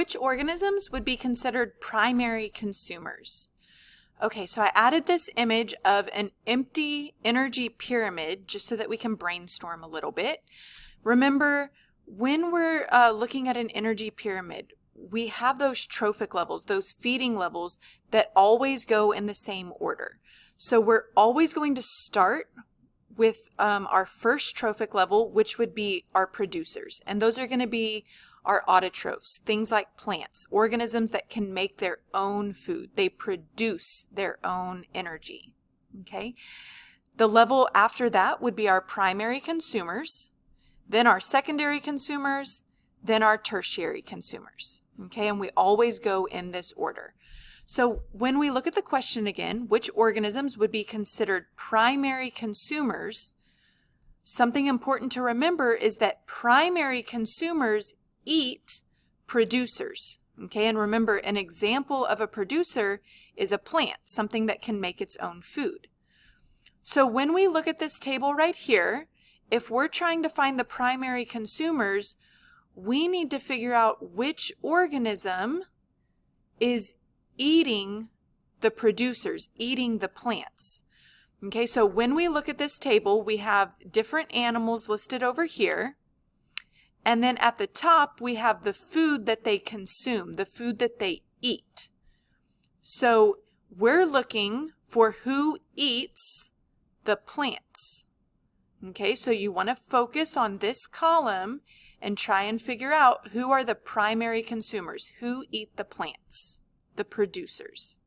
which organisms would be considered primary consumers? Okay, so I added this image of an empty energy pyramid just so that we can brainstorm a little bit. Remember, when we're looking at an energy pyramid, we have those trophic levels, those feeding levels that always go in the same order. So we're always going to start with our first trophic level, which would be our producers. And those are going to be our autotrophs, things like plants, organisms that can make their own food. They produce their own energy. Okay. The level after that would be our primary consumers, then our secondary consumers, then our tertiary consumers. Okay, and we always go in this order. So when we look at the question again, which organisms would be considered primary consumers, something important to remember is that primary consumers eat producers. Okay, and remember, an example of a producer is a plant, something that can make its own food. So when we look at this table right here, if we're trying to find the primary consumers, we need to figure out which organism is eating the producers, eating the plants. Okay, so when we look at this table, we have different animals listed over here. And then at the top, we have the food that they consume, the food that they eat. So we're looking for who eats the plants. Okay, so you want to focus on this column and try and figure out who are the primary consumers, who eat the plants, the producers.